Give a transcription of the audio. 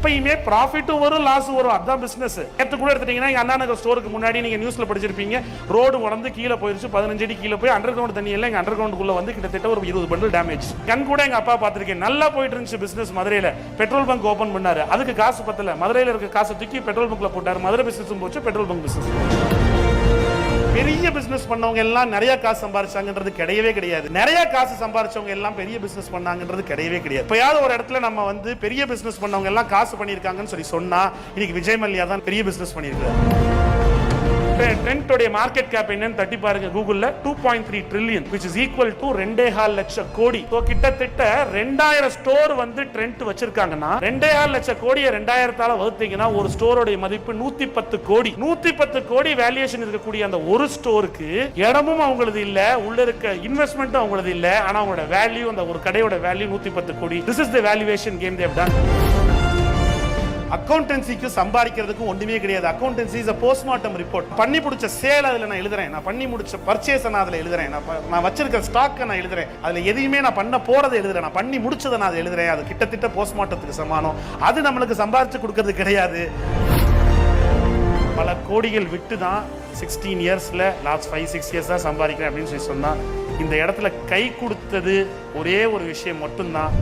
எப்பயுமே ப்ராஃபிட்டும் வரும் லாஸும் வரும், அதான் பிசினஸ். நேற்று கூட எடுத்துட்டீங்கன்னா அண்ணா நகர் ஸ்டோருக்கு முன்னாடி நீங்க நியூஸ்ல படிச்சிருப்பீங்க, ரோடு உடந்து கீழே போயிருச்சு, 15 அடி கீழே போய் அண்டர் கிரவுண்ட் தண்ணி எல்லாம் எங்க அண்டர் கிரவுண்டுக்குள்ள வந்து கிட்டத்தட்ட ஒரு 20 பண்டில் டேமேஜ். கண் கூட எங்க அப்பா பார்த்திருக்கேன். நல்லா போயிட்டு இருந்துச்சு பிசினஸ். மதுரையில பெட்ரோல் பங்க் ஓபன் பண்ணாரு, அதுக்கு காசு பத்தல, மதுரையில இருக்க காசை தூக்கி பெட்ரோல் பங்க்ல போட்டாரு, மதுரை பிசினஸும் போச்சு, பெட்ரோல் பங்க் பிசினஸ். பெரிய பிசினஸ் பண்ணவங்க எல்லாம் நிறைய காசு சம்பாதிச்சாங்கன்றது கிடையவே கிடையாது. நிறைய காசு சம்பாதிச்சவங்க எல்லாம் பெரிய பிசினஸ் பண்ணாங்கன்றது கிடையவே கிடையாது. இப்பயாவது ஒரு இடத்துல நம்ம வந்து பெரிய பிசினஸ் பண்ணவங்க எல்லாம் காசு பண்ணிருக்காங்கன்னு சொல்லி சொன்னா, இன்னைக்கு விஜய் மல்லையா தான் பெரிய பிசினஸ் பண்ணிருக்காரு. ட்ரெண்டோட மார்க்கெட் கேப் என்னன்னு தட்டி பாருங்க கூகுள்ல, 2.3 trillion which is equal to 2.5 லட்சம் கோடி. கிட்டத்தட்ட 2000 ஸ்டோர் வந்து ட்ரெண்ட் வச்சிருக்காங்கன்னா 2.5 லட்சம் கோடியை 2000ஆல வகுத்தீங்கன்னா ஒரு ஸ்டோரோட மதிப்பு 110 கோடி. 110 கோடி வேல்யூவேஷன் இருக்கக்கூடிய அந்த ஒரு ஸ்டோருக்கு இடமும் அவங்களது இல்ல, உள்ள இருக்க இன்வெஸ்ட்மெண்ட்டும் அவங்களது இல்ல, ஆனா அவங்களோட வேல்யூ, அந்த ஒரு கடையோட வேல்யூ 110 கோடி. This is the valuation game they have done. அக்கௌண்டன்சிக்கு சம்பாதிக்கிறதுக்கு ஒண்ணுமே கிடையாது. Accountancy is a postmortem report. பண்ணி முடிச்ச சேல் அதுல நான் எழுதுறேன், நான் பண்ணி முடிச்ச பர்ச்சேஸ் நான் அதுல எழுதுறேன், நான் வச்சிருக்க ஸ்டாக் நான் எழுதுறேன், அதுல எதையுமே நான் பண்ண போறதை எழுதுறேன், நான் பண்ணி முடிச்சதை நான் எழுதுறேன். அது கிட்டத்தட்ட போஸ்ட்மார்ட்டத்துக்கு சமானம். அது நம்மளுக்கு சம்பாதிச்சு கொடுக்கறது கிடையாது. பல கோடிகள் விட்டு தான் 16 இயர்ஸ்ல லாஸ்ட் 5-6 இயர்ஸ் தான் சம்பாதிக்கிறேன் அப்படின்னு சொல்லி சொன்னா, இந்த இடத்துல கை கொடுத்தது ஒரே ஒரு விஷயம் மட்டும்தான்.